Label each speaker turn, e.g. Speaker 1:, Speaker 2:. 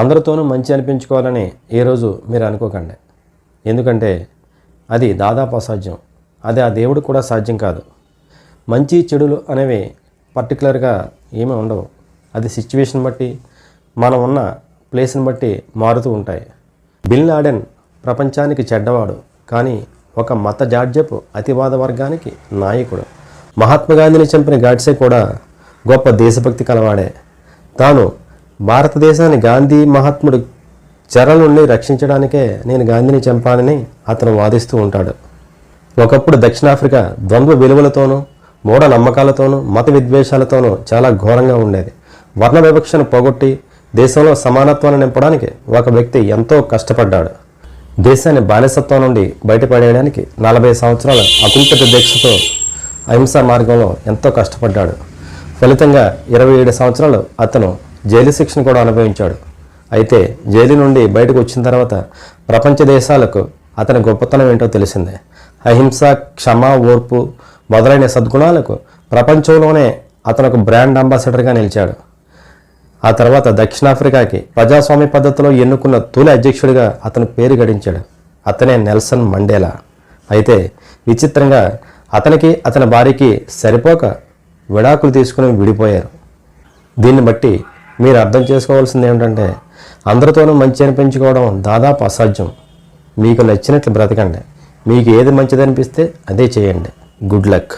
Speaker 1: అందరితోనూ మంచి అనిపించుకోవాలని ఏ రోజు మీరు అనుకోకండి. ఎందుకంటే అది దాదాపు అసాధ్యం. అది ఆ దేవుడు కూడా సాధ్యం కాదు. మంచి చెడులు అనేవి పర్టికులర్గా ఏమీ ఉండవు. అది సిచ్యువేషన్ బట్టి, మనం ఉన్న ప్లేస్ని బట్టి మారుతూ ఉంటాయి. బిన్ లాడెన్ ప్రపంచానికి చెడ్డవాడు, కానీ ఒక మత జాడ్యపు అతివాద వర్గానికి నాయకుడు. మహాత్మా గాంధీని చంపిన గాడ్సే కూడా గొప్ప దేశభక్తి కలవాడే. తాను భారతదేశాన్ని గాంధీ మహాత్ముడు చెరల నుండి రక్షించడానికే నేను గాంధీని చంపానని అతను వాదిస్తూ ఉంటాడు. ఒకప్పుడు దక్షిణాఫ్రికా ద్వంద్వ విలువలతోనూ, మూఢ నమ్మకాలతోనూ, మత విద్వేషాలతోనూ చాలా ఘోరంగా ఉండేది. వర్ణ వివక్షను పోగొట్టి దేశంలో సమానత్వాన్ని నింపడానికి ఒక వ్యక్తి ఎంతో కష్టపడ్డాడు. దేశాన్ని బానిసత్వం నుండి బయటపడేయడానికి 40 సంవత్సరాల అకుంఠిత దీక్షతో అహింసా మార్గంలో ఎంతో కష్టపడ్డాడు. ఫలితంగా 27 సంవత్సరాలు అతను జైలు శిక్షను కూడా అనుభవించాడు. అయితే జైలు నుండి బయటకు వచ్చిన తర్వాత ప్రపంచ దేశాలకు అతని గొప్పతనం ఏంటో తెలిసిందే. అహింస, క్షమ, ఓర్పు మొదలైన సద్గుణాలకు ప్రపంచంలోనే అతను ఒక బ్రాండ్ అంబాసిడర్గా నిలిచాడు. ఆ తర్వాత దక్షిణాఫ్రికాకి ప్రజాస్వామ్య పద్ధతిలో ఎన్నుకున్న తొలి అధ్యక్షుడిగా అతను పేరు గడించాడు. అతనే నెల్సన్ మండేలా. అయితే విచిత్రంగా అతనికి అతని భార్యకి సరిపోక విడాకులు తీసుకుని విడిపోయారు. దీన్ని బట్టి మీరు అర్థం చేసుకోవాల్సింది ఏమిటంటే అందరితోనూ మంచి అనిపించుకోవడం దాదాపు అసాధ్యం. మీకు నచ్చినట్లు బ్రతకండి. మీకు ఏది మంచిదనిపిస్తే అదే చేయండి. Good luck.